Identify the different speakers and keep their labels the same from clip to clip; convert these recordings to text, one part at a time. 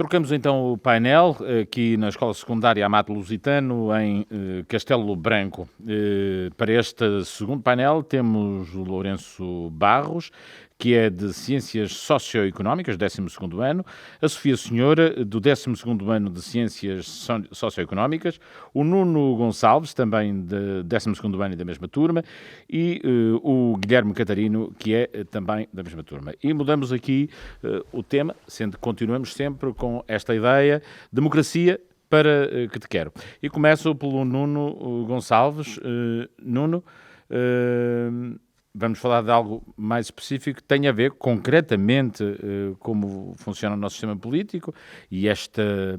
Speaker 1: Trocamos então o painel aqui na Escola Secundária Amato Lusitano, em Castelo Branco. Para este segundo painel temos o Lourenço Barros, que é de Ciências Socioeconómicas, 12º ano, a Sofia Senhora, do 12º ano de Ciências Socioeconómicas, o Nuno Gonçalves, também de 12º ano e da mesma turma, e o Guilherme Catarino, que é também da mesma turma. E mudamos aqui o tema, sendo que continuamos sempre com esta ideia, democracia para que te quero. E começo pelo Nuno Gonçalves. Nuno, vamos falar de algo mais específico que tem a ver concretamente como funciona o nosso sistema político e esta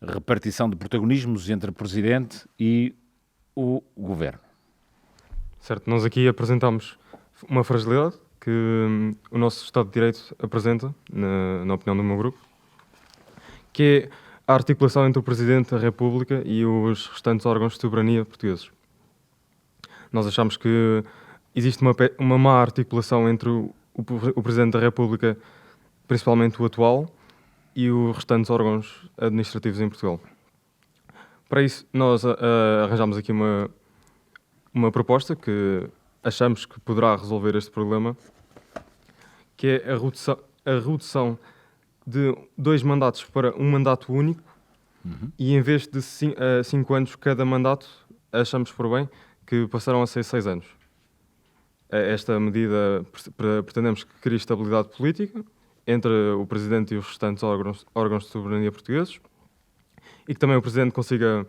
Speaker 1: repartição de protagonismos entre o Presidente e o Governo.
Speaker 2: Certo, nós aqui apresentamos uma fragilidade que o nosso Estado de Direito apresenta, na opinião do meu grupo, que é a articulação entre o Presidente da República e os restantes órgãos de soberania portugueses. Nós achamos que existe uma má articulação entre o Presidente da República, principalmente o atual, e os restantes órgãos administrativos em Portugal. Para isso, nós arranjamos aqui uma proposta que achamos que poderá resolver este problema, que é a redução de 2 mandatos para um mandato único, e em vez de 5 anos cada mandato, achamos por bem que passarão a ser 6 anos. Esta medida pretendemos que crie estabilidade política entre o Presidente e os restantes órgãos de soberania portugueses e que também o Presidente consiga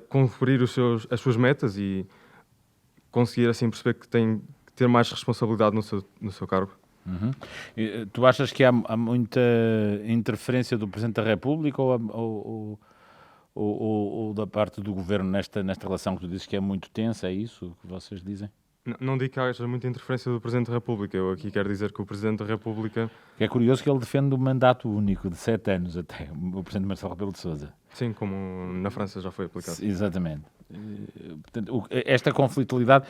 Speaker 2: cumprir as suas metas e conseguir assim perceber que tem que ter mais responsabilidade no seu cargo.
Speaker 1: Tu achas que há muita interferência do Presidente da República ou da parte do Governo nesta relação que tu dizes que é muito tensa? É isso que vocês dizem?
Speaker 2: Não digo que haja muita interferência do Presidente da República. Eu aqui quero dizer que o Presidente da República...
Speaker 1: É curioso que ele defende o mandato único de 7 anos até, o Presidente Marcelo Rebelo de Sousa.
Speaker 2: Sim, como na França já foi aplicado.
Speaker 1: Exatamente. Portanto, esta conflitualidade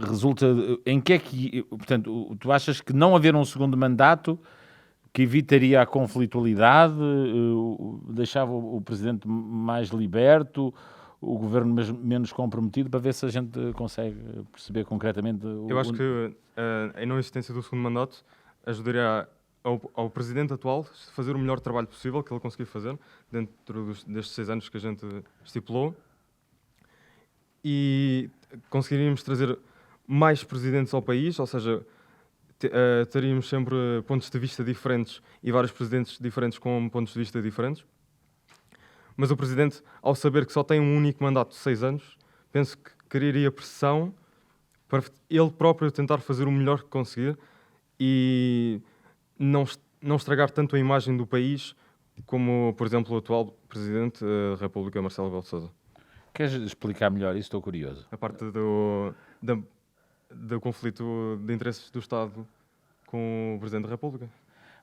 Speaker 1: resulta em que é que... Portanto, tu achas que não haver um segundo mandato que evitaria a conflitualidade, deixava o Presidente mais liberto, o Governo menos comprometido, para ver se a gente consegue perceber concretamente...
Speaker 2: Eu acho que a não existência do segundo mandato ajudaria ao Presidente atual a fazer o melhor trabalho possível que ele conseguiu fazer dentro destes 6 anos que a gente estipulou, e conseguiríamos trazer mais presidentes ao país, ou seja, teríamos sempre pontos de vista diferentes e vários presidentes diferentes com pontos de vista diferentes. Mas o Presidente, ao saber que só tem um único mandato de 6 anos, penso que criaria pressão para ele próprio tentar fazer o melhor que conseguir e não estragar tanto a imagem do país como, por exemplo, o atual Presidente da República, Marcelo Rebelo de Sousa.
Speaker 1: Queres explicar melhor isso? Estou curioso.
Speaker 2: A parte do conflito de interesses do Estado com o Presidente da República.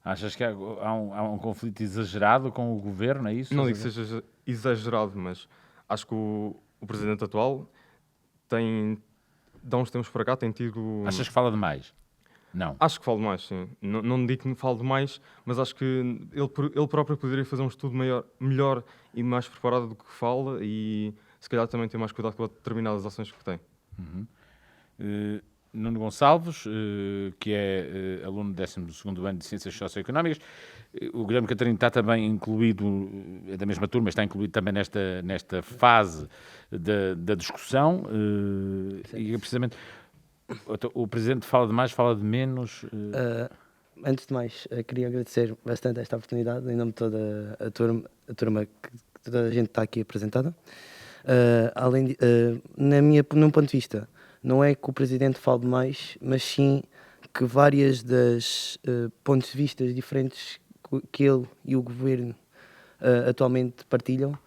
Speaker 1: Achas que há um conflito exagerado com o Governo, é isso?
Speaker 2: Não digo que seja exagerado, mas acho que o Presidente atual de uns tempos para cá, tem tido...
Speaker 1: Achas que fala demais? Não.
Speaker 2: Acho que falo demais, sim. Não digo que falo demais, mas acho que ele próprio poderia fazer um estudo melhor e mais preparado do que fala e se calhar também ter mais cuidado com determinadas ações que tem.
Speaker 1: Nuno Gonçalves, que é aluno do 12º ano de Ciências Socioeconómicas. O Guilherme Catarino está também incluído, é da mesma turma, está incluído também nesta fase da discussão. E precisamente o Presidente fala de mais, fala de menos.
Speaker 3: Antes de mais, queria agradecer bastante esta oportunidade em nome de toda a turma que toda a gente está aqui apresentada. Num ponto de vista, não é que o Presidente fale demais, mas sim que várias das pontos de vista diferentes que ele e o Governo atualmente partilham,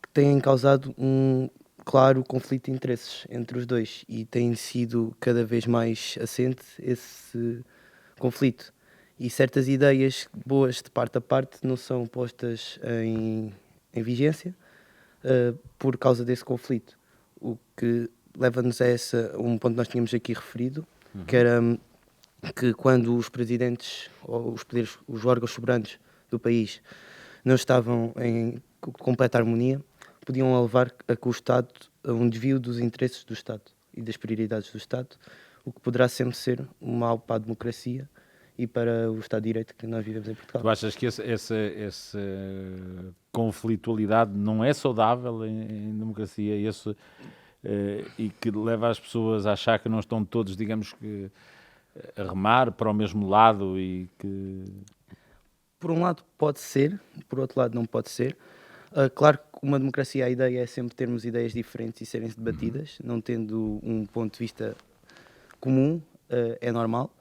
Speaker 3: que têm causado um claro conflito de interesses entre os dois e tem sido cada vez mais assente esse conflito. E certas ideias boas de parte a parte não são postas em vigência por causa desse conflito, o que leva-nos a um ponto que nós tínhamos aqui referido, que era que quando os presidentes ou os órgãos soberanos do país não estavam em completa harmonia, podiam levar a que o Estado, a um desvio dos interesses do Estado e das prioridades do Estado, o que poderá sempre ser um mal para a democracia e para o Estado de Direito que nós vivemos em Portugal.
Speaker 1: Tu achas que essa conflitualidade não é saudável em democracia e que leva as pessoas a achar que não estão todos, digamos que, a remar para o mesmo lado e que...
Speaker 3: Por um lado pode ser, por outro lado não pode ser. Claro que uma democracia, a ideia é sempre termos ideias diferentes e serem debatidas, não tendo um ponto de vista comum, é normal.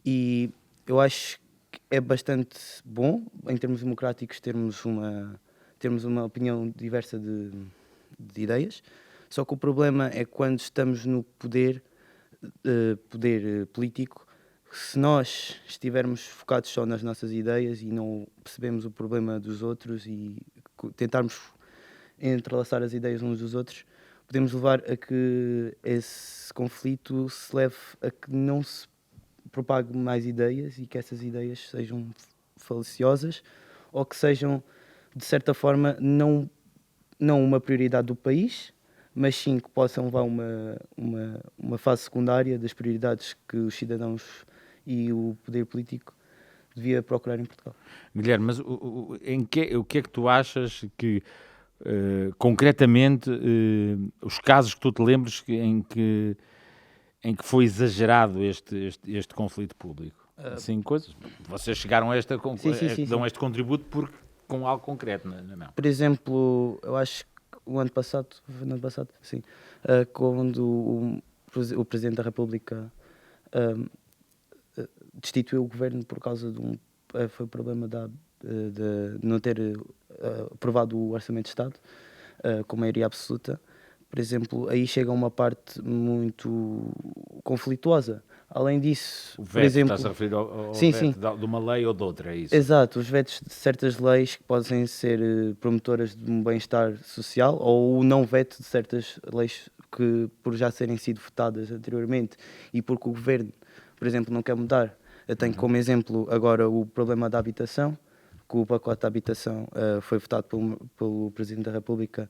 Speaker 3: E eu acho que é bastante bom, em termos democráticos, termos uma opinião diversa de ideias. Só que o problema é quando estamos no poder político, se nós estivermos focados só nas nossas ideias e não percebemos o problema dos outros e tentarmos entrelaçar as ideias uns dos outros, podemos levar a que esse conflito se leve a que não se propague mais ideias e que essas ideias sejam faliciosas ou que sejam, de certa forma, não uma prioridade do país, mas sim que possam levar uma fase secundária das prioridades que os cidadãos e o poder político devia procurar em Portugal.
Speaker 1: Guilherme, mas o que é que tu achas que, concretamente, os casos que tu te lembres em que foi exagerado este conflito público? Assim, coisas. Vocês chegaram a dão este contributo com algo concreto, não?
Speaker 3: Por exemplo, eu acho que no ano passado, sim, quando o Presidente da República destituiu o governo por causa foi o problema de não ter aprovado o Orçamento de Estado com maioria absoluta. Por exemplo, aí chega uma parte muito conflituosa. Além disso,
Speaker 1: o veto,
Speaker 3: por exemplo,
Speaker 1: estás a referir ao
Speaker 3: sim,
Speaker 1: veto de uma lei ou de outra, é isso?
Speaker 3: Exato, os vetos de certas leis que podem ser promotoras de um bem-estar social ou o não veto de certas leis que, por já serem sido votadas anteriormente e porque o governo, por exemplo, não quer mudar. Eu tenho como exemplo agora o problema da habitação, que o pacote da habitação foi votado pelo Presidente da República.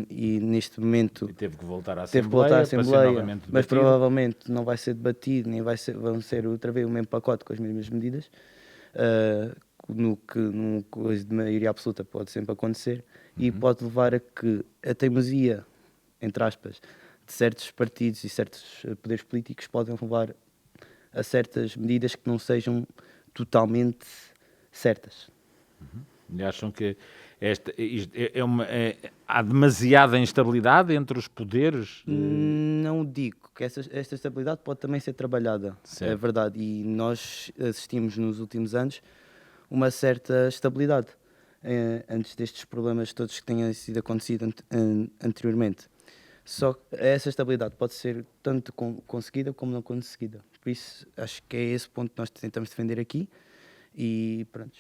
Speaker 3: E neste momento
Speaker 1: e teve que voltar à
Speaker 3: Assembleia, mas provavelmente não vai ser debatido, nem vão ser outra vez o mesmo pacote com as mesmas medidas, no que numa coisa de maioria absoluta pode sempre acontecer, e pode levar a que a teimosia, entre aspas, de certos partidos e certos poderes políticos podem levar a certas medidas que não sejam totalmente certas.
Speaker 1: E acham que há demasiada instabilidade entre os poderes?
Speaker 3: Não digo que esta estabilidade pode também ser trabalhada,
Speaker 1: certo.
Speaker 3: É verdade, e nós assistimos nos últimos anos uma certa estabilidade antes destes problemas todos que tenham sido acontecido anteriormente. Só que essa estabilidade pode ser tanto conseguida como não conseguida. Por isso, acho que é esse ponto que nós tentamos defender aqui e pronto.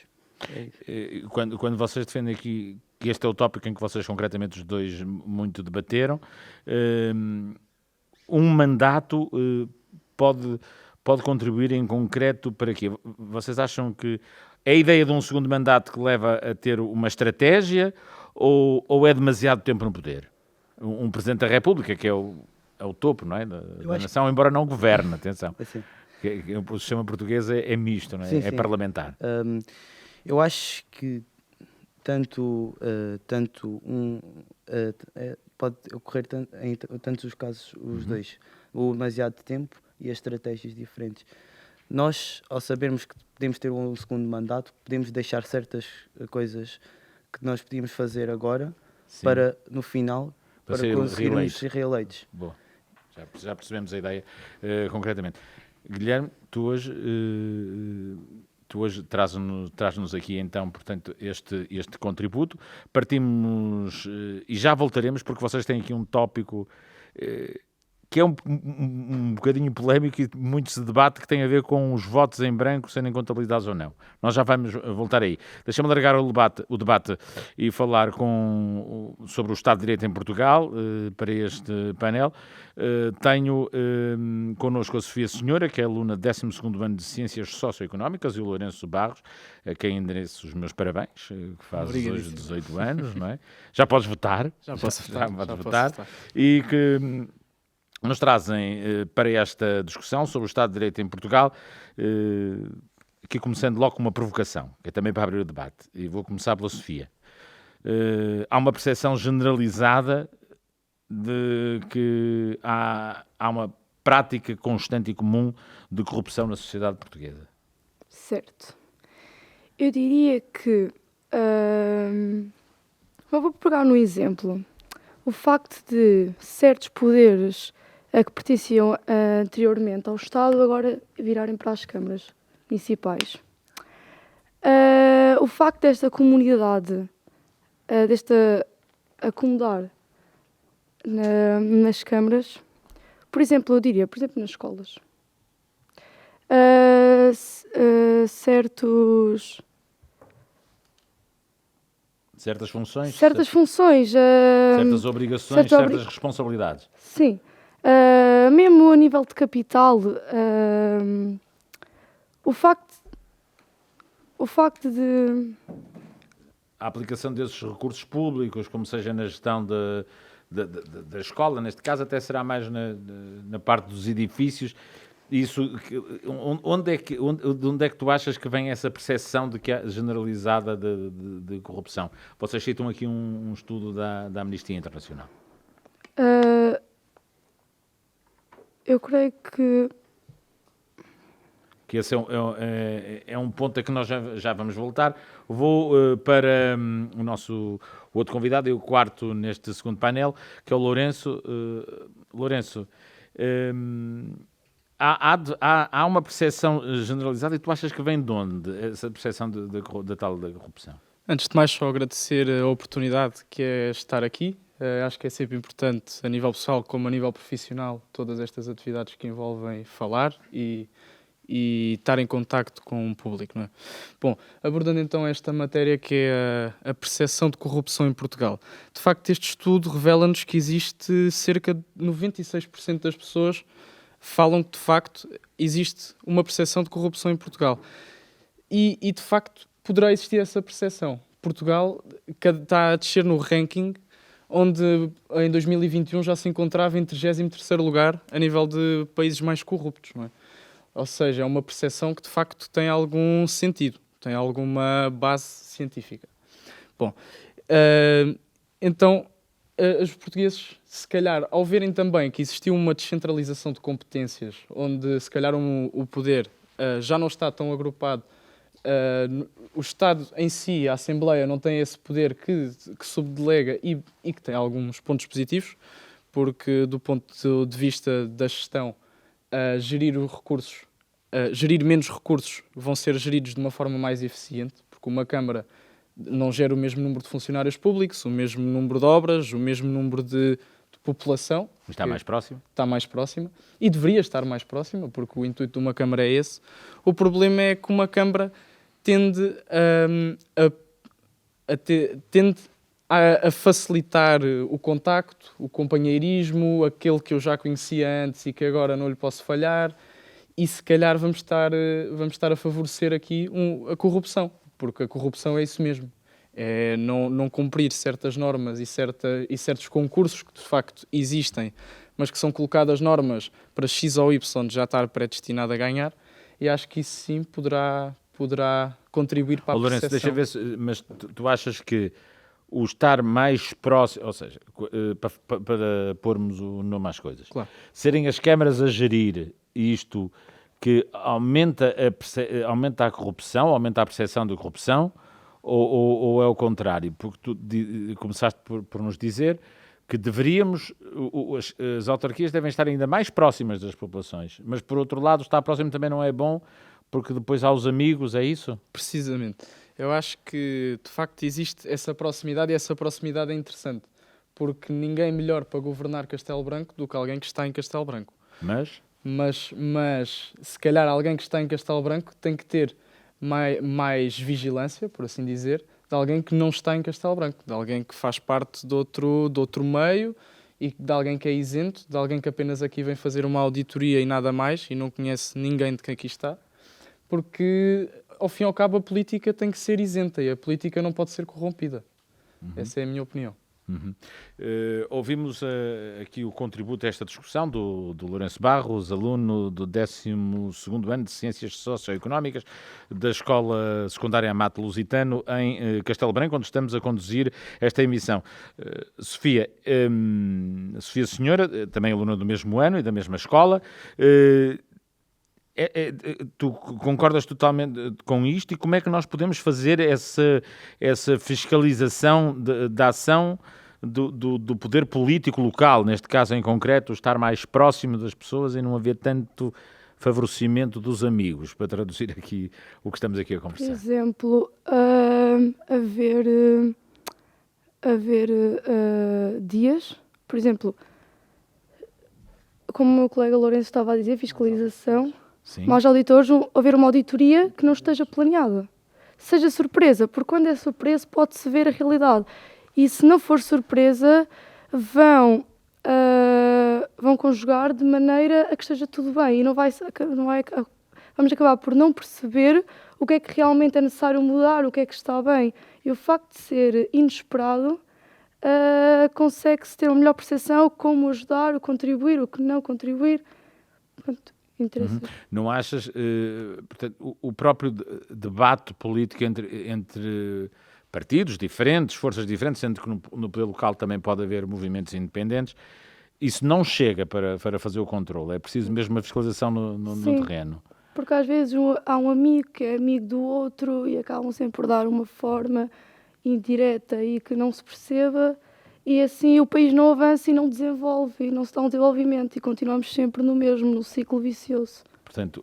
Speaker 1: Quando vocês defendem aqui que este é o tópico em que vocês concretamente os dois muito debateram, um mandato pode contribuir em concreto para quê? Vocês acham que é a ideia de um segundo mandato que leva a ter uma estratégia ou é demasiado tempo no poder? Um Presidente da República, que é o topo, não é, da nação, embora não governe, atenção. O sistema português é misto, não é?
Speaker 3: Sim.
Speaker 1: É parlamentar.
Speaker 3: Eu acho que pode ocorrer em tantos os casos, os dois, o demasiado tempo e as estratégias diferentes. Nós, ao sabermos que podemos ter um segundo mandato, podemos deixar certas coisas que nós podíamos fazer agora para, no final, para conseguirmos ser reeleitos.
Speaker 1: Boa. Já percebemos a ideia concretamente. Guilherme, tu hoje traz-nos aqui então, portanto, este contributo. Partimos e já voltaremos porque vocês têm aqui um tópico que é um bocadinho polémico e muito se debate, que tem a ver com os votos em branco serem contabilizados ou não. Nós já vamos voltar aí. Deixa-me largar o debate e falar sobre o Estado de Direito em Portugal, para este painel. Tenho connosco a Sofia Senhora, que é aluna de 12º ano de Ciências Socioeconómicas, e o Lourenço Barros, a quem endereço os meus parabéns, que faz hoje 18 anos, não é? Já podes votar.
Speaker 4: Já posso votar.
Speaker 1: Já podes votar. E que nos trazem para esta discussão sobre o Estado de Direito em Portugal, aqui começando logo com uma provocação, que é também para abrir o debate. E vou começar pela Sofia. Há uma percepção generalizada de que há uma prática constante e comum de corrupção na sociedade portuguesa.
Speaker 5: Certo. Eu diria que... vou pegar no exemplo. O facto de certos poderes que pertenciam anteriormente ao Estado agora virarem para as câmaras municipais. O facto desta comunidade, acomodar nas câmaras, por exemplo, eu diria, nas escolas,
Speaker 1: Certas funções,
Speaker 5: certas
Speaker 1: obrigações, certas responsabilidades.
Speaker 5: Sim. Mesmo a nível de capital, o facto de...
Speaker 1: A aplicação desses recursos públicos, como seja na gestão da escola, neste caso até será mais na parte dos edifícios. Isso, onde é que tu achas que vem essa percepção de que é generalizada de corrupção? Vocês citam aqui um estudo da Amnistia Internacional.
Speaker 5: Eu creio que
Speaker 1: esse é um ponto a que nós já vamos voltar. Vou para o nosso outro convidado, e o quarto neste segundo painel, que é o Lourenço. Lourenço, há uma percepção generalizada, e tu achas que vem de onde essa percepção da tal corrupção?
Speaker 4: Antes de mais, só agradecer a oportunidade que é estar aqui. Acho que é sempre importante, a nível pessoal como a nível profissional, todas estas atividades que envolvem falar e estar em contacto com o público, não é? Bom, abordando então esta matéria que é a percepção de corrupção em Portugal. De facto, este estudo revela-nos que existe cerca de 96% das pessoas falam que, de facto, existe uma percepção de corrupção em Portugal. E de facto, poderá existir essa percepção. Portugal está a descer no ranking, onde em 2021 já se encontrava em 33º lugar a nível de países mais corruptos, não é? Ou seja, é uma percepção que de facto tem algum sentido, tem alguma base científica. Bom, então os portugueses, se calhar, ao verem também que existiu uma descentralização de competências, onde se calhar o poder já não está tão agrupado, o Estado em si, a Assembleia, não tem esse poder que subdelega e que tem alguns pontos positivos, porque do ponto de vista da gestão, gerir os recursos, gerir menos recursos vão ser geridos de uma forma mais eficiente, porque uma Câmara não gera o mesmo número de funcionários públicos, o mesmo número de obras, o mesmo número de população.
Speaker 1: Está mais próximo? Está
Speaker 4: mais próxima e deveria estar mais próxima, porque o intuito de uma Câmara é esse. O problema é que uma Câmara tende a facilitar o contacto, o companheirismo, aquele que eu já conhecia antes e que agora não lhe posso falhar, e se calhar vamos estar a favorecer aqui a corrupção, porque a corrupção é isso mesmo. É não cumprir certas normas e certos concursos que de facto existem, mas que são colocadas normas para X ou Y já estar predestinado a ganhar, e acho que isso sim poderá contribuir para a
Speaker 1: Lourenço,
Speaker 4: percepção.
Speaker 1: deixa ver, mas tu achas que o estar mais próximo, ou seja, para pormos o nome às coisas,
Speaker 4: claro,
Speaker 1: serem as câmaras a gerir isto que aumenta a corrupção, aumenta a percepção de corrupção, ou é o contrário? Porque tu começaste por nos dizer que as autarquias devem estar ainda mais próximas das populações, mas por outro lado estar próximo também não é bom, porque depois há os amigos, é isso?
Speaker 4: Precisamente. Eu acho que de facto existe essa proximidade, e essa proximidade é interessante, porque ninguém melhor para governar Castelo Branco do que alguém que está em Castelo Branco. Mas se calhar alguém que está em Castelo Branco tem que ter mais vigilância, por assim dizer, de alguém que não está em Castelo Branco, de alguém que faz parte de outro meio e de alguém que é isento, de alguém que apenas aqui vem fazer uma auditoria e nada mais e não conhece ninguém de quem aqui está, porque ao fim e ao cabo a política tem que ser isenta e a política não pode ser corrompida. Essa é a minha opinião.
Speaker 1: Ouvimos aqui o contributo a esta discussão do Lourenço Barros, aluno do 12º ano de Ciências Socioeconómicas da Escola Secundária Amato Lusitano em Castelo Branco, onde estamos a conduzir esta emissão. Sofia Senhora, também aluna do mesmo ano e da mesma escola, tu concordas totalmente com isto e como é que nós podemos fazer essa fiscalização da ação do poder político local, neste caso em concreto, estar mais próximo das pessoas e não haver tanto favorecimento dos amigos, para traduzir aqui o que estamos aqui a conversar?
Speaker 5: Por exemplo, haver dias, por exemplo, como o meu colega Lourenço estava a dizer, fiscalização.
Speaker 1: Sim.
Speaker 5: Mais auditores, haver uma auditoria que não esteja planeada. Seja surpresa, porque quando é surpresa pode-se ver a realidade. E se não for surpresa, vão conjugar de maneira a que esteja tudo bem. E vamos acabar por não perceber o que é que realmente é necessário mudar, o que é que está bem. E o facto de ser inesperado, consegue-se ter uma melhor percepção como ajudar, o contribuir, o que não contribuir. Pronto.
Speaker 1: Não achas, portanto, o próprio debate político entre partidos diferentes, forças diferentes, sendo que no poder local também pode haver movimentos independentes, isso não chega para fazer o controle, é preciso mesmo uma fiscalização no terreno.
Speaker 5: Porque às vezes há um amigo que é amigo do outro e acabam sempre por dar uma forma indireta e que não se perceba, e assim o país não avança e não desenvolve, e não se dá um desenvolvimento, e continuamos sempre no ciclo vicioso.
Speaker 1: Portanto,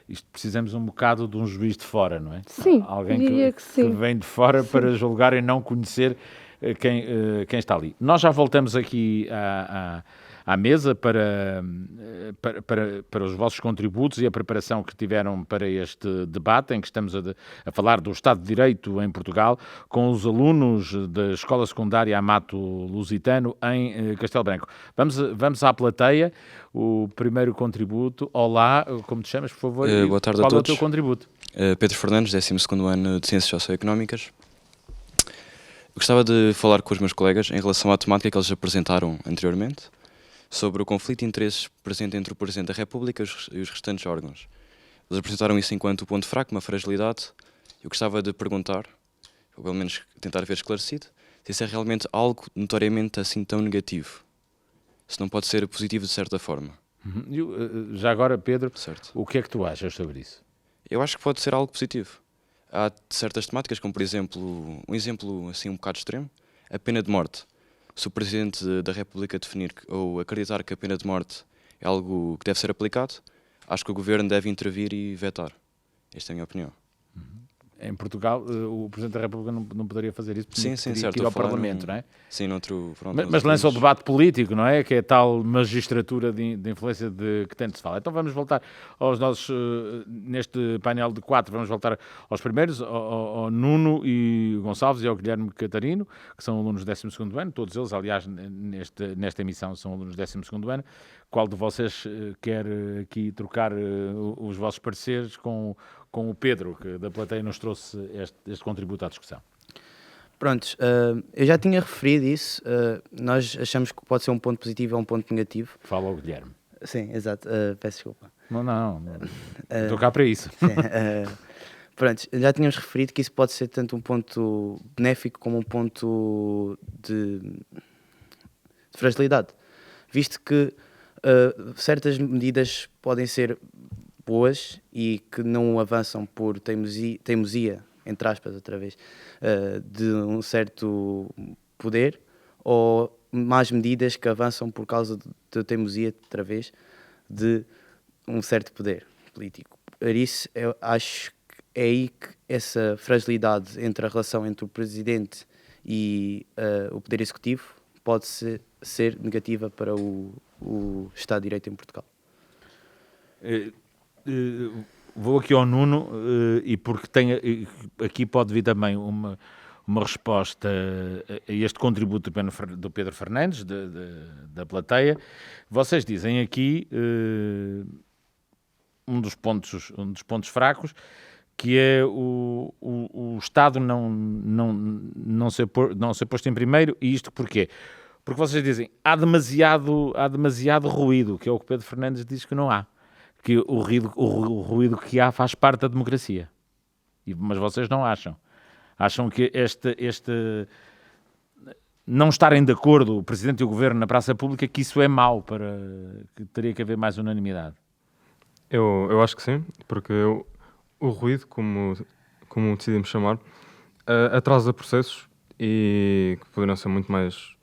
Speaker 1: isto precisamos um bocado de um juiz de fora, não é?
Speaker 5: Sim,
Speaker 1: alguém
Speaker 5: diria que sim.
Speaker 1: Que vem de fora para julgar e não conhecer quem está ali. Nós já voltamos aqui à mesa para os vossos contributos e a preparação que tiveram para este debate, em que estamos a falar do Estado de Direito em Portugal, com os alunos da Escola Secundária Amato Lusitano em Castelo Branco. Vamos à plateia. O primeiro contributo. Olá, como te chamas, por favor?
Speaker 6: Boa tarde a todos.
Speaker 1: Qual é o teu contributo?
Speaker 6: Pedro Fernandes, 12º ano de Ciências Socioeconómicas. Eu gostava de falar com os meus colegas em relação à temática que eles apresentaram anteriormente, sobre o conflito de interesses presente entre o Presidente da República e os restantes órgãos. Eles apresentaram isso enquanto ponto fraco, uma fragilidade. Eu gostava de perguntar, ou pelo menos tentar ver esclarecido, se isso é realmente algo notoriamente assim tão negativo. Se não pode ser positivo de certa forma.
Speaker 1: Já agora, Pedro,
Speaker 6: certo.
Speaker 1: O que é que tu achas sobre isso?
Speaker 6: Eu acho que pode ser algo positivo. Há certas temáticas, como por exemplo, um exemplo assim um bocado extremo, a pena de morte. Se o Presidente da República definir ou acreditar que a pena de morte é algo que deve ser aplicado, acho que o Governo deve intervir e vetar. Esta é a minha opinião.
Speaker 1: Em Portugal, o Presidente da República não poderia fazer isso, porque
Speaker 6: sim,
Speaker 1: teria
Speaker 6: certo,
Speaker 1: que ir ao Parlamento, não é?
Speaker 6: Sim,
Speaker 1: mas lança o debate político, não é? Que é a tal magistratura de influência de que tanto se fala. Então vamos voltar aos nossos, neste painel de 4, vamos voltar aos primeiros, ao Nuno e Gonçalves e ao Guilherme Catarino, que são alunos do 12º ano, todos eles, aliás, nesta emissão são alunos do 12º ano. Qual de vocês quer aqui trocar os vossos pareceres com o Pedro, que da plateia nos trouxe este contributo à discussão?
Speaker 3: Prontos, eu já tinha referido isso, nós achamos que pode ser um ponto positivo ou um ponto negativo.
Speaker 1: Fala ao Guilherme.
Speaker 3: Sim, exato, peço desculpa.
Speaker 1: Não, estou cá para isso.
Speaker 3: Sim, pronto, já tínhamos referido que isso pode ser tanto um ponto benéfico como um ponto de fragilidade, visto que certas medidas podem ser boas e que não avançam por teimosia, entre aspas, outra vez, de um certo poder, ou más medidas que avançam por causa de teimosia, outra vez, de um certo poder político. Por isso, eu acho que é aí que essa fragilidade entre a relação entre o Presidente e o Poder Executivo pode ser negativa para o Estado de Direito em Portugal.
Speaker 1: Vou aqui ao Nuno, e porque aqui pode vir também uma resposta a este contributo do Pedro Fernandes, da plateia. Vocês dizem aqui um dos pontos fracos, que é o Estado não ser posto em primeiro. E isto porquê? Porque vocês dizem há demasiado ruído, que é o que Pedro Fernandes diz que não há. Que o ruído que há faz parte da democracia. Mas vocês não acham. Acham que este não estarem de acordo, o Presidente e o Governo, na praça pública, que isso é mau, que teria que haver mais unanimidade?
Speaker 2: Eu acho que sim, porque o ruído, como decidimos chamar, atrasa processos e que poderiam ser muito mais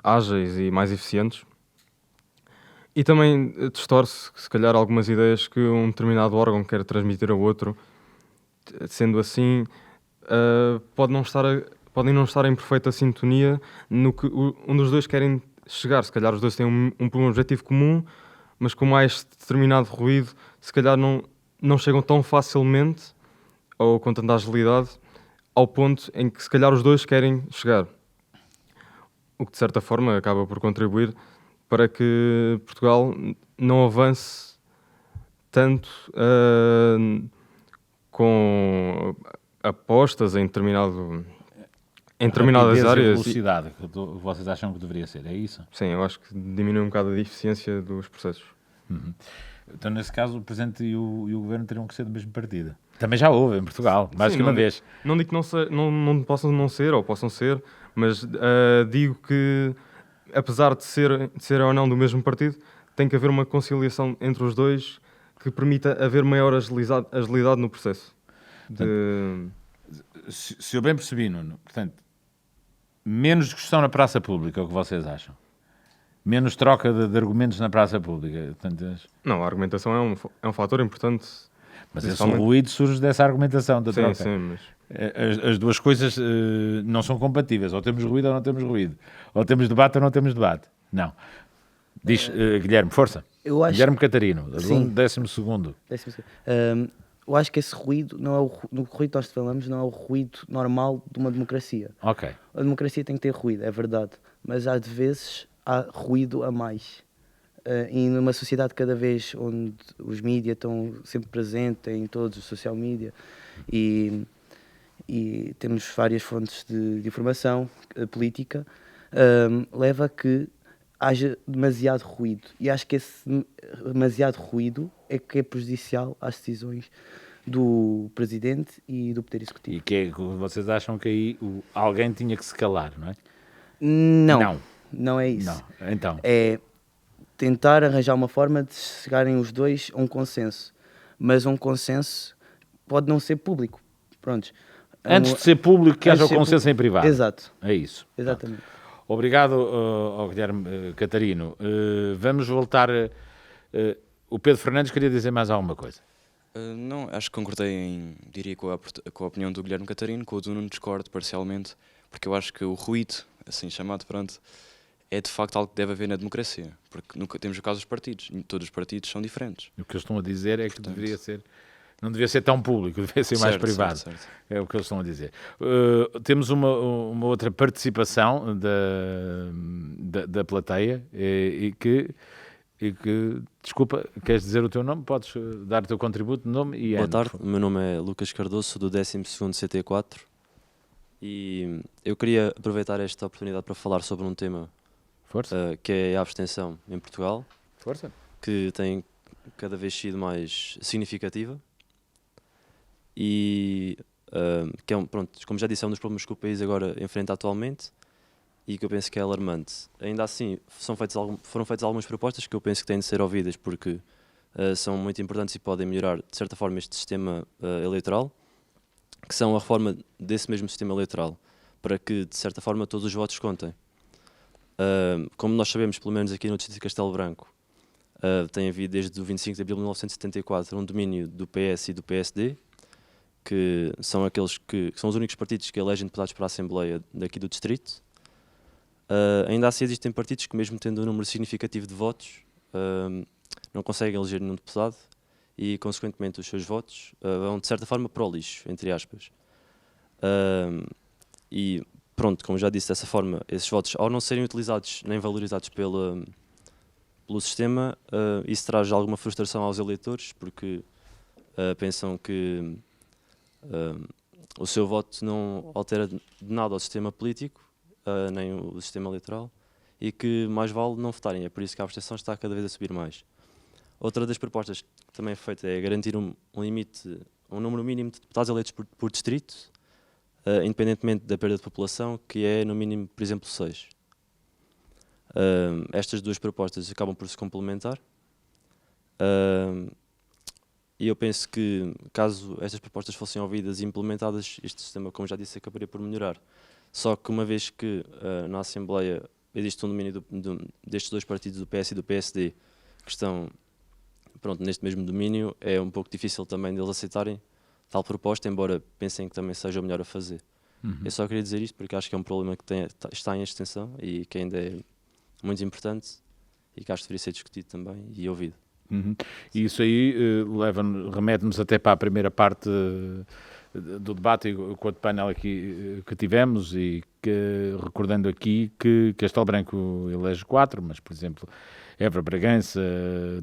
Speaker 2: ágeis e mais eficientes. E também distorce, se calhar, algumas ideias que um determinado órgão quer transmitir ao outro. Sendo assim, podem não estar em perfeita sintonia no que um dos dois querem chegar. Se calhar os dois têm um objetivo comum, mas como há este determinado ruído, se calhar não chegam tão facilmente, ou com tanta agilidade, ao ponto em que se calhar os dois querem chegar. O que, de certa forma, acaba por contribuir para que Portugal não avance tanto com apostas em determinadas áreas.
Speaker 1: A velocidade que vocês acham que deveria ser, é isso?
Speaker 2: Sim, eu acho que diminui um bocado a eficiência dos processos.
Speaker 1: Uhum. Então, nesse caso, o Presidente e o Governo teriam que ser do mesmo partido. Também já houve em Portugal, mais que uma vez.
Speaker 2: Não digo que não possam não ser, ou possam ser, mas digo que, apesar de ser ou não do mesmo partido, tem que haver uma conciliação entre os dois que permita haver maior agilidade no processo.
Speaker 1: Se eu bem percebi, Nuno, portanto, menos discussão na praça pública, é o que vocês acham? Menos troca de argumentos na praça pública? Portanto,
Speaker 2: não, a argumentação é um fator importante.
Speaker 1: Mas esse ruído surge dessa argumentação da troca.
Speaker 2: Sim, mas...
Speaker 1: As duas coisas não são compatíveis. Ou temos ruído ou não temos ruído. Ou temos debate ou não temos debate. Não. Diz, Guilherme, força. Guilherme Catarino, aluno 12º.
Speaker 3: Eu acho que esse ruído, no ruído que nós falamos, não é o ruído normal de uma democracia.
Speaker 1: Ok.
Speaker 3: A democracia tem que ter ruído, é verdade. Mas às vezes há ruído a mais. E numa sociedade cada vez onde os mídias estão sempre presentes, em todos os social media, e temos várias fontes de informação política, leva a que haja demasiado ruído. E acho que esse demasiado ruído é que é prejudicial às decisões do Presidente e do Poder Executivo.
Speaker 1: E que é que vocês acham que aí alguém tinha que se calar, não é?
Speaker 3: Não é isso.
Speaker 1: Não. Então.
Speaker 3: É tentar arranjar uma forma de chegarem os dois a um consenso. Mas um consenso pode não ser público. Prontos.
Speaker 1: Antes de ser público, que haja o consenso em privado.
Speaker 3: Exato.
Speaker 1: É isso.
Speaker 3: Exatamente.
Speaker 1: Obrigado ao Guilherme Catarino. Vamos voltar... o Pedro Fernandes queria dizer mais alguma coisa.
Speaker 6: Não, acho que concordei diria, com a opinião do Guilherme Catarino, com o do Nuno discordo parcialmente, porque eu acho que o ruído, assim chamado, pronto, é de facto algo que deve haver na democracia, porque nunca temos o caso dos partidos, todos os partidos são diferentes.
Speaker 1: O que eles estão a dizer é que não devia ser tão público, devia ser mais privado. Certo. É o que eles estão a dizer. Temos uma outra participação da plateia e que, desculpa, queres dizer o teu nome? Podes dar o teu contributo, nome e
Speaker 7: Boa tarde, o meu nome é Lucas Cardoso, do 12º CT4 e eu queria aproveitar esta oportunidade para falar sobre um tema que é a abstenção em Portugal.
Speaker 1: Força.
Speaker 7: Que tem cada vez sido mais significativa e que é pronto, como já disse, é um dos problemas que o país agora enfrenta atualmente e que eu penso que é alarmante. Ainda assim, foram feitas algumas propostas que eu penso que têm de ser ouvidas porque são muito importantes e podem melhorar, de certa forma, este sistema eleitoral, que são a reforma desse mesmo sistema eleitoral, para que, de certa forma, todos os votos contem. Como nós sabemos, pelo menos aqui no Distrito de Castelo Branco, tem havido desde o 25 de abril de 1974 um domínio do PS e do PSD, que são aqueles que são os únicos partidos que elegem deputados para a Assembleia daqui do Distrito. Ainda assim existem partidos que, mesmo tendo um número significativo de votos, não conseguem eleger nenhum deputado e, consequentemente, os seus votos vão, de certa forma, para o lixo, entre aspas. E pronto, como já disse, dessa forma, esses votos, ao não serem utilizados nem valorizados pelo sistema, isso traz alguma frustração aos eleitores, porque pensam que o seu voto não altera de nada o sistema político, nem o sistema eleitoral, e que mais vale não votarem. É por isso que a abstenção está cada vez a subir mais. Outra das propostas que também é feita é garantir um limite, um número mínimo de deputados eleitos por distrito, independentemente da perda de população, que é no mínimo, por exemplo, 6. Estas duas propostas acabam por se complementar. E eu penso que, caso estas propostas fossem ouvidas e implementadas, este sistema, como já disse, acabaria por melhorar. Só que, uma vez que na Assembleia existe um domínio destes dois partidos, do PS e do PSD, que estão neste mesmo domínio, é um pouco difícil também deles aceitarem tal proposta, embora pensem que também seja o melhor a fazer. Eu só queria dizer isto porque acho que é um problema que está em extensão e que ainda é muito importante e que acho que deveria ser discutido também e ouvido.
Speaker 1: E isso aí remete-nos até para a primeira parte do debate, com o painel aqui que tivemos, e que, recordando aqui que Castelo Branco elege 4, mas, por exemplo, Évora, Bragança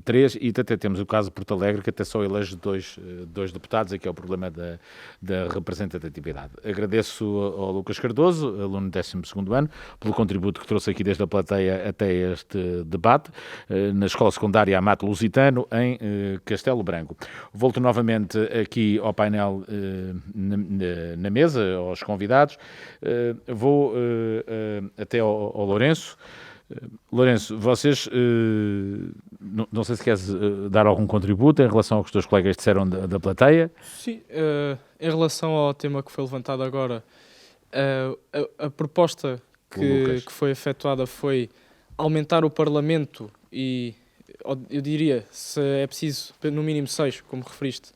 Speaker 1: 3, e até temos o caso de Porto Alegre, que até só elege dois deputados, aqui é o problema da representatividade. Agradeço ao Lucas Cardoso, aluno do 12º ano, pelo contributo que trouxe aqui desde a plateia até este debate, na Escola Secundária Amato Lusitano, em Castelo Branco. Volto novamente aqui ao painel na mesa, aos convidados. Vou até ao Lourenço. Lourenço, vocês, não sei se queres dar algum contributo em relação ao que os teus colegas disseram da plateia.
Speaker 4: Sim, em relação ao tema que foi levantado agora, a proposta que foi efetuada foi aumentar o Parlamento e, eu diria, se é preciso, no mínimo 6, como referiste,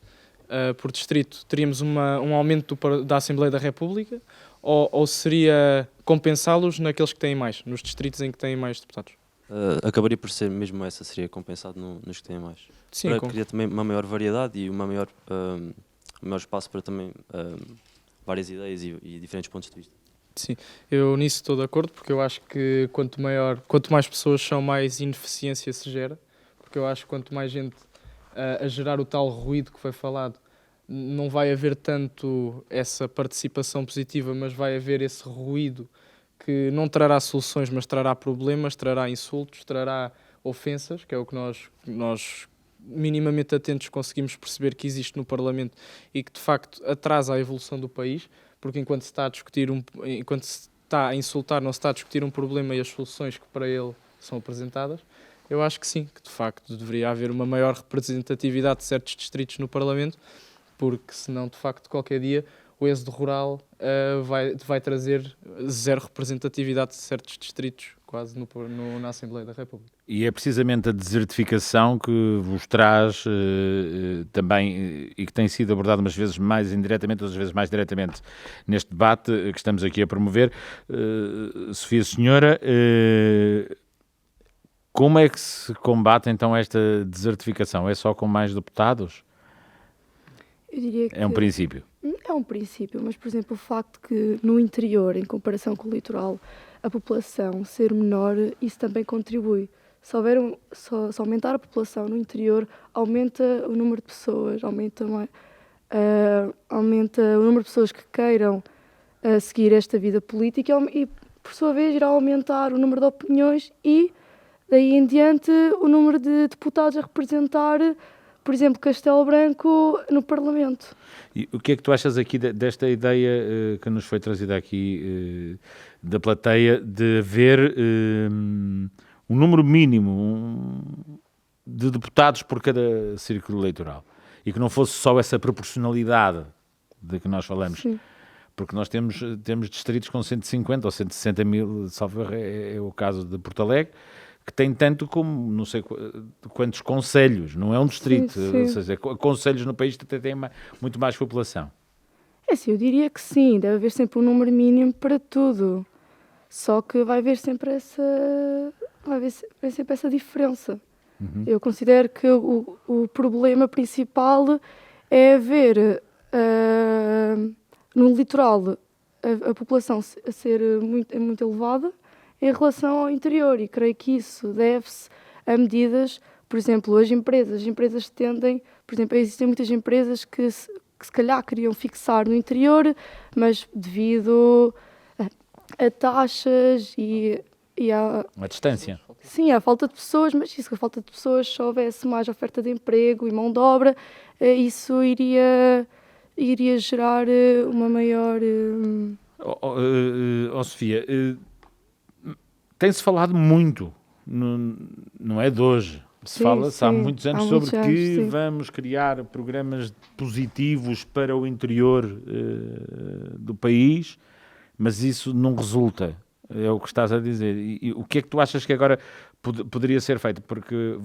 Speaker 4: por distrito, teríamos um aumento da Assembleia da República, ou seria compensá-los naqueles que têm mais, nos distritos em que têm mais deputados?
Speaker 7: Acabaria por ser mesmo essa, seria compensado nos que têm mais.
Speaker 4: Sim,
Speaker 7: para criar também uma maior variedade e um maior espaço para também várias ideias e diferentes pontos de vista.
Speaker 4: Sim, eu nisso estou de acordo, porque eu acho que quanto mais pessoas são, mais ineficiência se gera, porque eu acho que quanto mais gente a gerar o tal ruído que foi falado, não vai haver tanto essa participação positiva, mas vai haver esse ruído que não trará soluções, mas trará problemas, trará insultos, trará ofensas, que é o que nós minimamente atentos conseguimos perceber que existe no Parlamento e que de facto atrasa a evolução do país, porque enquanto se está a discutir enquanto se está a insultar, não se está a discutir um problema e as soluções que para ele são apresentadas. Eu acho que sim, que de facto deveria haver uma maior representatividade de certos distritos no Parlamento, porque senão, de facto, qualquer dia o êxodo rural vai trazer zero representatividade de certos distritos, quase na Assembleia da República.
Speaker 1: E é precisamente a desertificação que vos traz também, e que tem sido abordada umas vezes mais indiretamente, outras vezes mais diretamente neste debate que estamos aqui a promover. Sofia Senhora, como é que se combate então esta desertificação? É só com mais deputados?
Speaker 5: Eu diria que
Speaker 1: é um princípio.
Speaker 5: É um princípio, mas, por exemplo, o facto que no interior, em comparação com o litoral, a população ser menor, isso também contribui. Se aumentar a população no interior, aumenta o número de pessoas, aumenta o número de pessoas que queiram seguir esta vida política e, por sua vez, irá aumentar o número de opiniões e, daí em diante, o número de deputados a representar, por exemplo, Castelo Branco no Parlamento.
Speaker 1: E o que é que tu achas aqui desta ideia que nos foi trazida aqui da plateia de haver um número mínimo de deputados por cada círculo eleitoral? E que não fosse só essa proporcionalidade de que nós falamos.
Speaker 5: Sim.
Speaker 1: Porque nós temos distritos com 150 ou 160 mil, salvo é o caso de Porto Alegre, que tem tanto como não sei quantos concelhos, não é um distrito,
Speaker 5: sim.
Speaker 1: Ou seja, concelhos no país que têm muito mais população.
Speaker 5: É assim, eu diria que sim, deve haver sempre um número mínimo para tudo. Só que vai haver sempre essa diferença. Eu considero que o problema principal é haver no litoral a população a ser muito elevada em relação ao interior, e creio que isso deve-se a medidas, por exemplo, as empresas tendem, por exemplo, existem muitas empresas que se calhar queriam fixar no interior, mas devido a taxas e
Speaker 1: A distância.
Speaker 5: sim, a falta de pessoas, mas isso, a falta de pessoas, se houvesse mais oferta de emprego e mão de obra, isso iria gerar uma maior...
Speaker 1: Sofia, tem-se falado muito, não é de hoje, fala-se há muitos anos sobre que vamos criar programas positivos para o interior do país, mas isso não resulta, é o que estás a dizer. E o que é que tu achas que agora poderia ser feito? Porque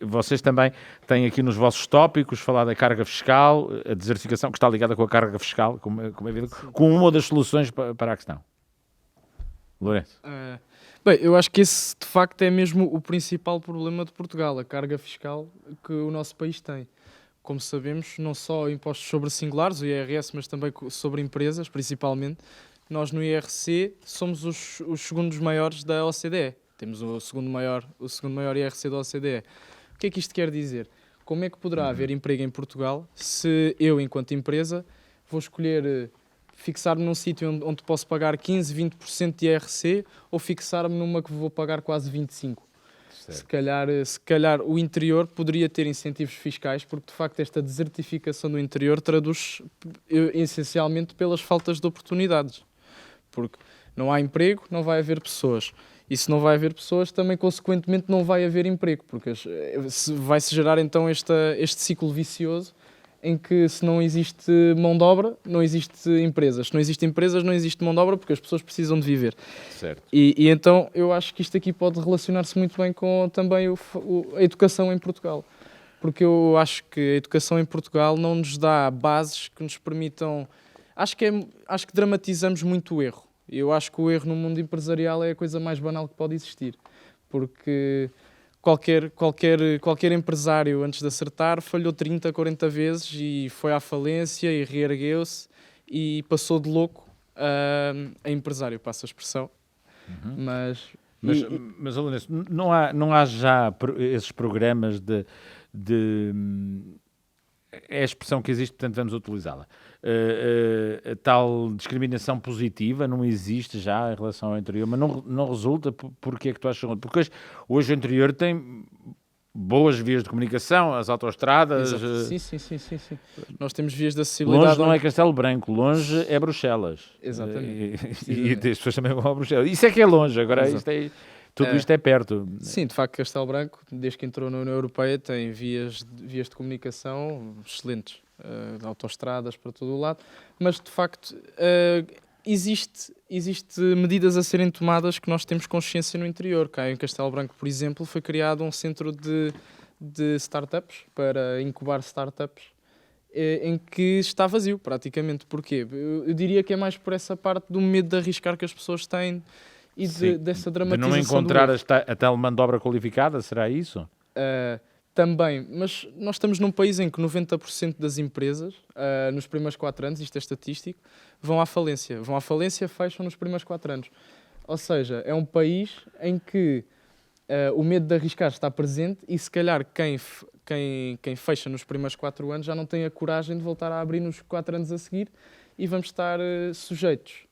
Speaker 1: vocês também têm aqui nos vossos tópicos falar da carga fiscal, a desertificação que está ligada com a carga fiscal, como é evidente, com uma das soluções para a questão. Lourenço.
Speaker 4: Bem, eu acho que esse de facto é mesmo o principal problema de Portugal, a carga fiscal que o nosso país tem. Como sabemos, não só impostos sobre singulares, o IRS, mas também sobre empresas, principalmente. Nós no IRC somos os segundos maiores da OCDE. Temos o segundo maior IRC da OCDE. O que é que isto quer dizer? Como é que poderá haver emprego em Portugal se eu, enquanto empresa, vou escolher fixar-me num sítio onde posso pagar 15, 20% de IRC ou fixar-me numa que vou pagar quase 25%? Se calhar o interior poderia ter incentivos fiscais, porque de facto esta desertificação do interior traduz essencialmente pelas faltas de oportunidades. Porque não há emprego, não vai haver pessoas. E se não vai haver pessoas, também consequentemente não vai haver emprego, porque vai-se gerar então este ciclo vicioso em que se não existe mão de obra, não existe empresas. Se não existe empresas, não existe mão de obra, porque as pessoas precisam de viver.
Speaker 1: Certo.
Speaker 4: E então eu acho que isto aqui pode relacionar-se muito bem com também a educação em Portugal. Porque eu acho que a educação em Portugal não nos dá bases que nos permitam... Acho que dramatizamos muito o erro. Eu acho que o erro no mundo empresarial é a coisa mais banal que pode existir. Porque... Qualquer empresário, antes de acertar, falhou 30, 40 vezes e foi à falência e reergueu-se e passou de louco a empresário, passa a expressão.
Speaker 1: Mas Lourenço, não há já esses programas de é a expressão que existe, portanto vamos utilizá-la. A tal discriminação positiva não existe já em relação ao interior, mas não resulta. Porque é que tu achas? Porque hoje o interior tem boas vias de comunicação, as autoestradas.
Speaker 4: Sim. Nós temos vias de acessibilidade.
Speaker 1: Longe não é Castelo Branco, longe é Bruxelas.
Speaker 4: Exatamente.
Speaker 1: E as pessoas também vão a Bruxelas. Isso é que é longe, agora tudo isto é perto.
Speaker 4: Sim, de facto, Castelo Branco, desde que entrou na União Europeia, tem vias de comunicação excelentes, de autoestradas para todo o lado, mas de facto existe medidas a serem tomadas que nós temos consciência no interior. Cá em Castelo Branco, por exemplo, foi criado um centro de startups, para incubar startups, em que está vazio, praticamente. Porquê? Eu diria que é mais por essa parte do medo de arriscar que as pessoas têm e dessa dramatização.
Speaker 1: De não encontrar a tal mão de obra qualificada, será isso?
Speaker 4: Também, mas nós estamos num país em que 90% das empresas, nos primeiros 4 anos, isto é estatístico, vão à falência, fecham nos primeiros 4 anos. Ou seja, é um país em que o medo de arriscar está presente e se calhar quem fecha nos primeiros 4 anos já não tem a coragem de voltar a abrir nos 4 anos a seguir e vamos estar sujeitos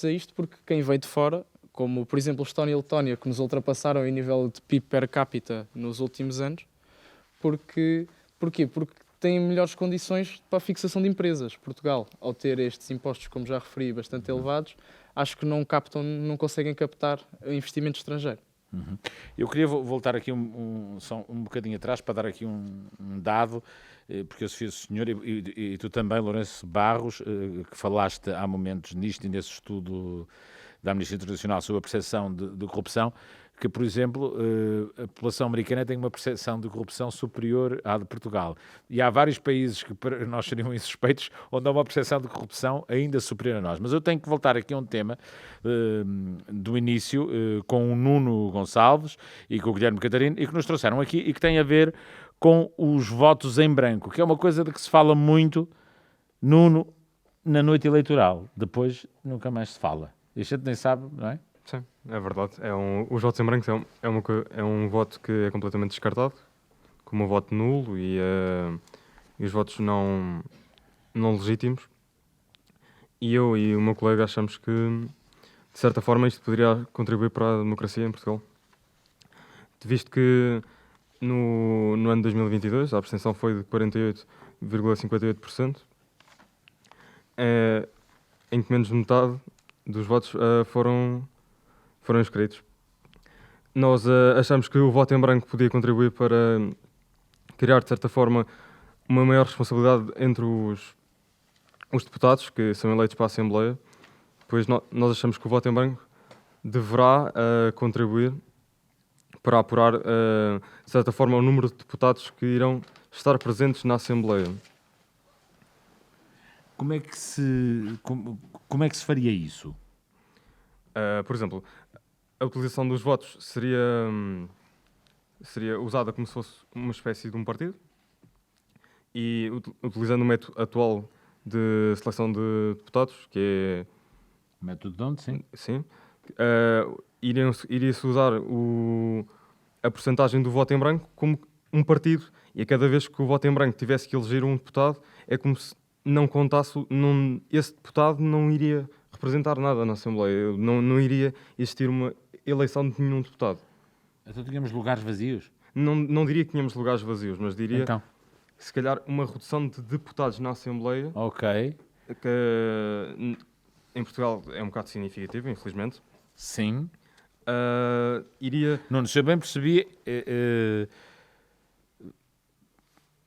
Speaker 4: a isto, porque quem vem de fora, como por exemplo Estónia e Letónia, que nos ultrapassaram em nível de PIB per capita nos últimos anos, porquê? Porque têm melhores condições para a fixação de empresas. Portugal, ao ter estes impostos, como já referi, bastante elevados, acho que não conseguem captar investimento estrangeiro.
Speaker 1: Eu queria voltar aqui só um bocadinho atrás para dar aqui um dado, porque eu sou o senhor e tu também, Lourenço Barros, que falaste há momentos nisto e nesse estudo da Amnistia Internacional sobre a percepção de corrupção, que, por exemplo, a população americana tem uma percepção de corrupção superior à de Portugal. E há vários países que para nós seriam insuspeitos onde há uma percepção de corrupção ainda superior a nós. Mas eu tenho que voltar aqui a um tema do início, com o Nuno Gonçalves e com o Guilherme Catarino, e que nos trouxeram aqui e que tem a ver com os votos em branco, que é uma coisa de que se fala muito, Nuno, na noite eleitoral. Depois nunca mais se fala. E a gente nem sabe, não é?
Speaker 2: Sim, é verdade. Os votos em branco é um voto que é completamente descartado, como o voto nulo e os votos não legítimos. E eu e o meu colega achamos que, de certa forma, isto poderia contribuir para a democracia em Portugal. Visto que no ano de 2022 a abstenção foi de 48,58%, em que menos de metade dos votos foram inscritos. Nós achamos que o voto em branco podia contribuir para criar, de certa forma, uma maior responsabilidade entre os deputados que são eleitos para a Assembleia, pois nós achamos que o voto em branco deverá contribuir para apurar, de certa forma, o número de deputados que irão estar presentes na Assembleia.
Speaker 1: Como é que se faria isso?
Speaker 2: Por exemplo, a utilização dos votos seria usada como se fosse uma espécie de um partido e, utilizando o método atual de seleção de deputados, que é...
Speaker 1: O método de onde, sim?
Speaker 2: Sim. Iria-se usar a percentagem do voto em branco como um partido, e a cada vez que o voto em branco tivesse que eleger um deputado, é como se não contasse, esse deputado não iria representar nada na Assembleia, não iria existir uma eleição de nenhum deputado.
Speaker 1: Então tínhamos lugares vazios?
Speaker 2: Não diria que tínhamos lugares vazios, mas diria
Speaker 1: então,
Speaker 2: que se calhar uma redução de deputados na Assembleia,
Speaker 1: ok,
Speaker 2: que em Portugal é um bocado significativo, infelizmente.
Speaker 1: sim.
Speaker 2: Iria...
Speaker 1: Nuno, se eu bem percebi,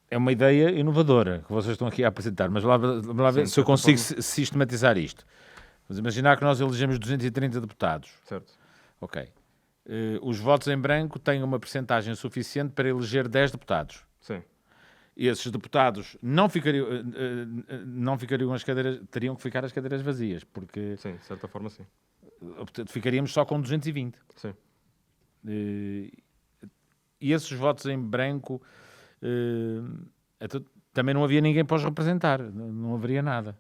Speaker 1: é uma ideia inovadora que vocês estão aqui a apresentar, mas lá ver se eu consigo sistematizar isto. Vamos imaginar que nós elegemos 230 deputados.
Speaker 2: Certo.
Speaker 1: Ok. Os votos em branco têm uma percentagem suficiente para eleger 10 deputados.
Speaker 2: Sim.
Speaker 1: E esses deputados não ficariam as cadeiras, teriam que ficar as cadeiras vazias, porque...
Speaker 2: Sim, de certa forma sim.
Speaker 1: Portanto, ficaríamos só com 220.
Speaker 2: Sim.
Speaker 1: E esses votos em branco, também não havia ninguém para os representar, não haveria nada.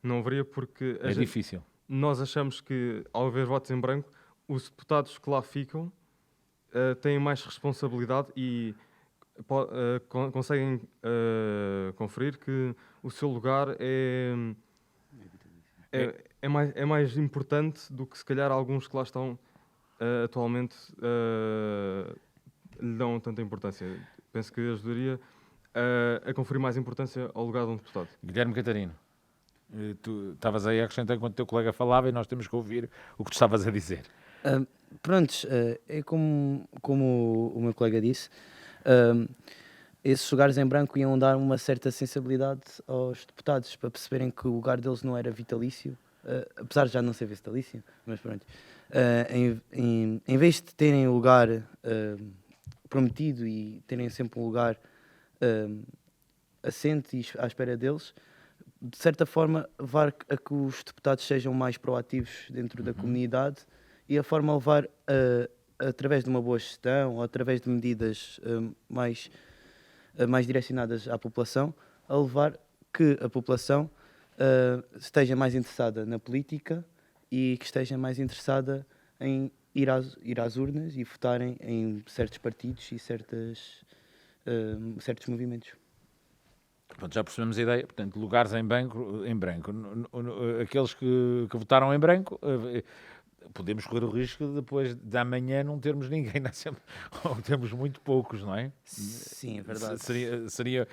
Speaker 2: Não haveria porque...
Speaker 1: Difícil.
Speaker 2: Nós achamos que, ao haver votos em branco, os deputados que lá ficam têm mais responsabilidade e conseguem conferir que o seu lugar é mais importante do que, se calhar, alguns que lá estão atualmente lhe dão tanta importância. Penso que ajudaria a conferir mais importância ao lugar de um deputado.
Speaker 1: Guilherme Catarino, tu estavas aí a acrescentar enquanto o teu colega falava e nós temos que ouvir o que tu estavas a dizer.
Speaker 3: É como o meu colega disse, esses lugares em branco iam dar uma certa sensibilidade aos deputados para perceberem que o lugar deles não era vitalício, apesar de já não ser vitalício, mas pronto. Em vez de terem lugar prometido e terem sempre um lugar assente e à espera deles, de certa forma levar a que os deputados sejam mais proativos dentro da comunidade e a forma a levar, através de uma boa gestão ou através de medidas mais direcionadas à população, a levar que a população esteja mais interessada na política e que esteja mais interessada em ir às urnas e votarem em certos partidos e certos movimentos.
Speaker 1: Pronto, já percebemos a ideia. Portanto, lugares em branco. Aqueles que votaram em branco, podemos correr o risco de depois de amanhã não termos ninguém na Assembleia, ou temos muito poucos, não é?
Speaker 3: Sim, é verdade.
Speaker 1: Seria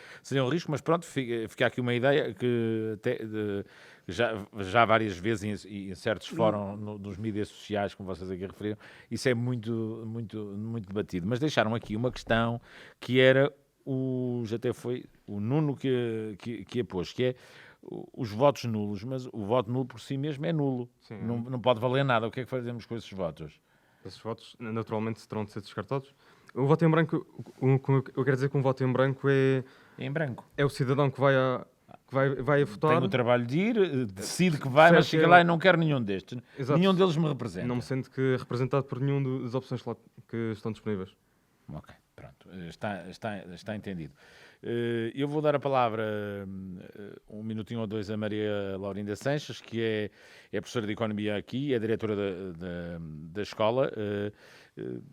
Speaker 1: um risco, mas pronto, fica aqui uma ideia que já várias vezes em certos fóruns nos mídias sociais, como vocês aqui referiram, isso é muito, muito, muito debatido. Mas deixaram aqui uma questão que era já até foi o Nuno que a pôs, que é os votos nulos, mas o voto nulo por si mesmo é nulo.
Speaker 2: Sim,
Speaker 1: Não pode valer nada. O que é que fazemos com esses votos?
Speaker 2: esses votos naturalmente terão de ser descartados. O voto em branco, eu quero dizer que um voto em branco
Speaker 1: Em branco.
Speaker 2: é o cidadão que vai a votar.
Speaker 1: Tem o trabalho de ir, decide que vai, mas
Speaker 2: Certo,
Speaker 1: chega lá e não quer nenhum destes.
Speaker 2: Exato.
Speaker 1: Nenhum deles me representa.
Speaker 2: Não me sinto que representado por nenhuma das opções que estão disponíveis.
Speaker 1: Ok, pronto. Está entendido. Eu vou dar a palavra um minutinho ou dois a Maria Laurinda Sanches, que é professora de Economia aqui, é diretora da escola.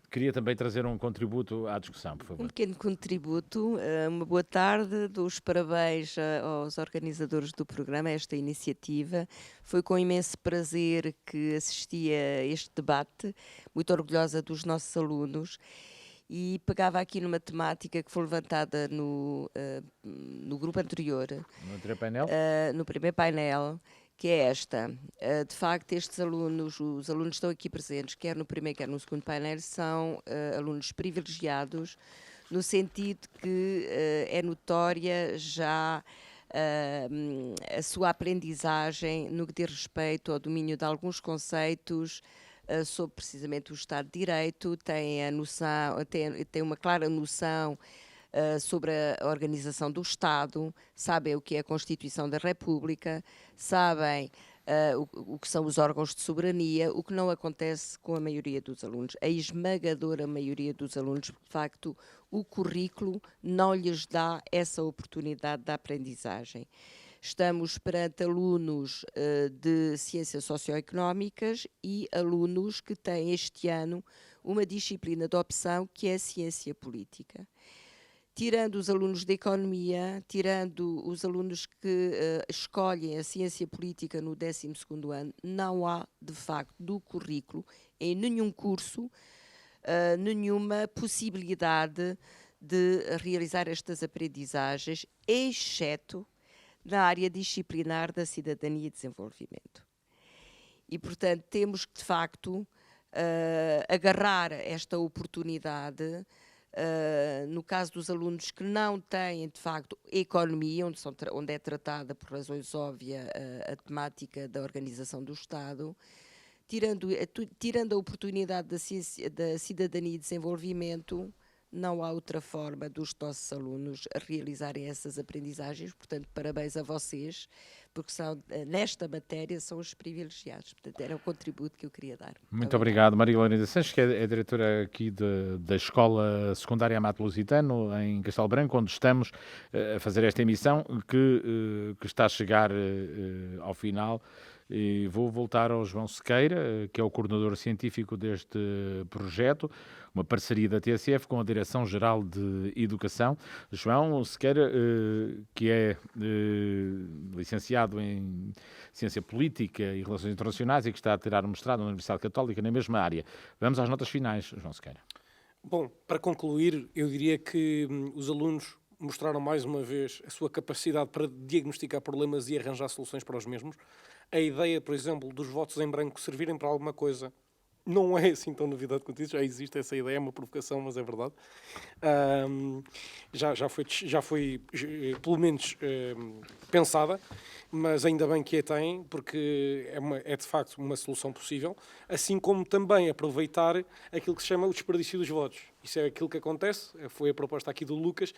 Speaker 1: Queria também trazer um contributo à discussão, por favor.
Speaker 8: Um pequeno contributo, uma boa tarde, dou os parabéns aos organizadores do programa, a esta iniciativa. Foi com imenso prazer que assisti a este debate, muito orgulhosa dos nossos alunos, e pegava aqui numa temática que foi levantada no grupo anterior,
Speaker 1: No outro painel?
Speaker 8: no primeiro painel, que é esta. De facto, estes alunos, os alunos que estão aqui presentes, quer no primeiro, quer no segundo painel, são alunos privilegiados, no sentido que é notória já a sua aprendizagem no que diz respeito ao domínio de alguns conceitos sobre precisamente o Estado de Direito, tem uma clara noção sobre a organização do Estado, sabem o que é a Constituição da República, sabem o que são os órgãos de soberania, o que não acontece com a maioria dos alunos. A esmagadora maioria dos alunos, de facto, o currículo não lhes dá essa oportunidade de aprendizagem. Estamos perante alunos de ciências socioeconómicas e alunos que têm este ano uma disciplina de opção que é a ciência política. Tirando os alunos de economia, tirando os alunos que escolhem a ciência política no 12º ano, não há, de facto, do currículo, em nenhum curso, nenhuma possibilidade de realizar estas aprendizagens, exceto na área disciplinar da cidadania e desenvolvimento. E, portanto, temos que, de facto, agarrar esta oportunidade. No caso dos alunos que não têm, de facto, economia, onde é tratada, por razões óbvias, a temática da organização do Estado, tirando a oportunidade da cidadania e desenvolvimento, não há outra forma dos nossos alunos realizarem essas aprendizagens. Portanto, parabéns a vocês, porque nesta matéria são os privilegiados. Portanto, era o contributo que eu queria dar.
Speaker 1: Muito obrigado, Maria Laurinda Sanches, que é diretora aqui da Escola Secundária Amato Lusitano, em Castelo Branco, onde estamos a fazer esta emissão, que está a chegar ao final. E vou voltar ao João Sequeira, que é o coordenador científico deste projeto, uma parceria da TSF com a Direção-Geral de Educação. João Sequeira, que é licenciado em Ciência Política e Relações Internacionais e que está a tirar um mestrado na Universidade Católica na mesma área. Vamos às notas finais, João Sequeira.
Speaker 9: Bom, para concluir, eu diria que os alunos mostraram mais uma vez a sua capacidade para diagnosticar problemas e arranjar soluções para os mesmos. A ideia, por exemplo, dos votos em branco servirem para alguma coisa não é assim tão novidade quanto isso. Já existe essa ideia, é uma provocação, mas é verdade. Já foi pelo menos pensada, mas ainda bem que a tem, porque é de facto uma solução possível, assim como também aproveitar aquilo que se chama o desperdício dos votos. Isso é aquilo que acontece, foi a proposta aqui do Lucas,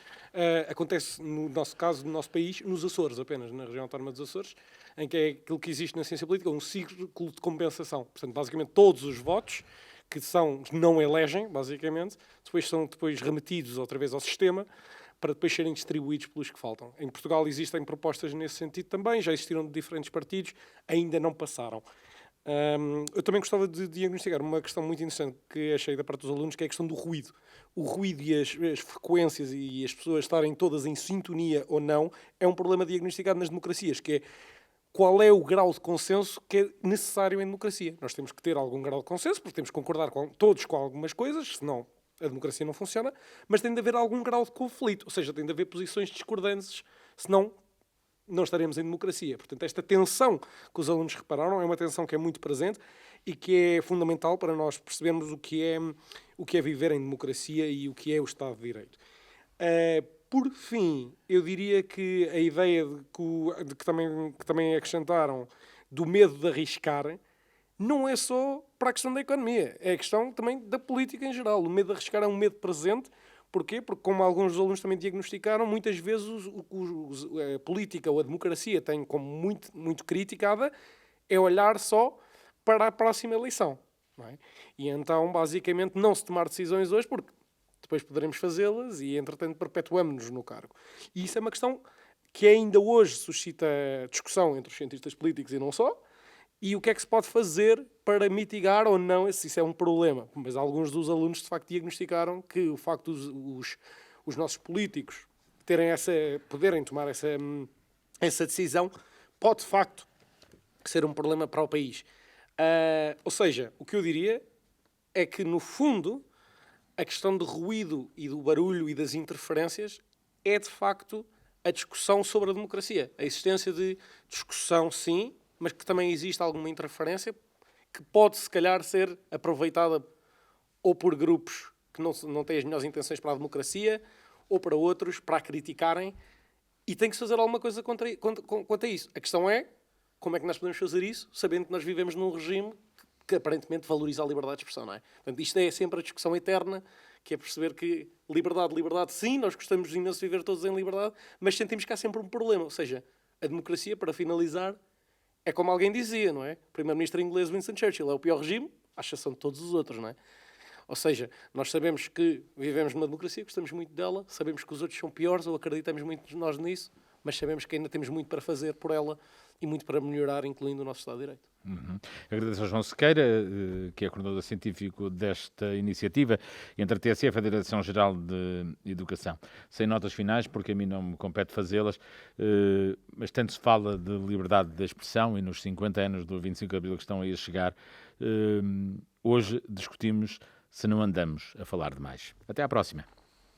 Speaker 9: acontece no nosso caso, no nosso país, nos Açores apenas, na região autónoma dos Açores, em que é aquilo que existe na ciência política, um círculo de compensação. Portanto, basicamente todos os votos que não elegem, basicamente, são remetidos outra vez ao sistema, para depois serem distribuídos pelos que faltam. Em Portugal existem propostas nesse sentido também, já existiram de diferentes partidos, ainda não passaram. Eu também gostava de diagnosticar uma questão muito interessante que achei da parte dos alunos, que é a questão do ruído. O ruído e as frequências e as pessoas estarem todas em sintonia ou não é um problema diagnosticado nas democracias, que é qual é o grau de consenso que é necessário em democracia. Nós temos que ter algum grau de consenso, porque temos que concordar todos com algumas coisas, senão a democracia não funciona, mas tem de haver algum grau de conflito, ou seja, tem de haver posições discordantes, senão não estaremos em democracia. Portanto, esta tensão que os alunos repararam é uma tensão que é muito presente e que é fundamental para nós percebermos o que é viver em democracia e o que é o Estado de Direito. Por fim, eu diria que a ideia que também acrescentaram do medo de arriscar não é só para a questão da economia, é a questão também da política em geral. O medo de arriscar é um medo presente. Porquê? Porque, como alguns dos alunos também diagnosticaram, muitas vezes a política ou a democracia tem como muito criticada é olhar só para a próxima eleição. Não é? E então, basicamente, não se tomar decisões hoje, porque depois poderemos fazê-las e, entretanto, perpetuamos-nos no cargo. E isso é uma questão que ainda hoje suscita discussão entre os cientistas políticos e não só. E o que é que se pode fazer para mitigar ou não se isso é um problema? Mas alguns dos alunos, de facto, diagnosticaram que o facto dos os nossos políticos poderem tomar essa decisão pode, de facto, ser um problema para o país. Ou seja, o que eu diria é que, no fundo, a questão do ruído e do barulho e das interferências é, de facto, a discussão sobre a democracia. A existência de discussão, sim, mas que também existe alguma interferência que pode, se calhar, ser aproveitada ou por grupos que não têm as melhores intenções para a democracia, ou para outros, para a criticarem, e tem que se fazer alguma coisa quanto a isso. A questão é como é que nós podemos fazer isso, sabendo que nós vivemos num regime que aparentemente valoriza a liberdade de expressão, não é? Portanto, isto é sempre a discussão eterna, que é perceber que liberdade, sim, nós gostamos imenso de viver todos em liberdade, mas sentimos que há sempre um problema. Ou seja, a democracia, para finalizar, é como alguém dizia, não é? O primeiro-ministro inglês Winston Churchill é o pior regime, à exceção de todos os outros, não é? Ou seja, nós sabemos que vivemos numa democracia, gostamos muito dela, sabemos que os outros são piores, ou acreditamos muito nós nisso, mas sabemos que ainda temos muito para fazer por ela e muito para melhorar, incluindo o nosso Estado de Direito.
Speaker 1: Agradeço ao João Sequeira, que é coordenador científico desta iniciativa, entre a TSE e a Federação Geral de Educação. Sem notas finais, porque a mim não me compete fazê-las, mas tanto se fala de liberdade de expressão e nos 50 anos do 25 de Abril que estão aí a chegar, hoje discutimos se não andamos a falar demais. Até à próxima.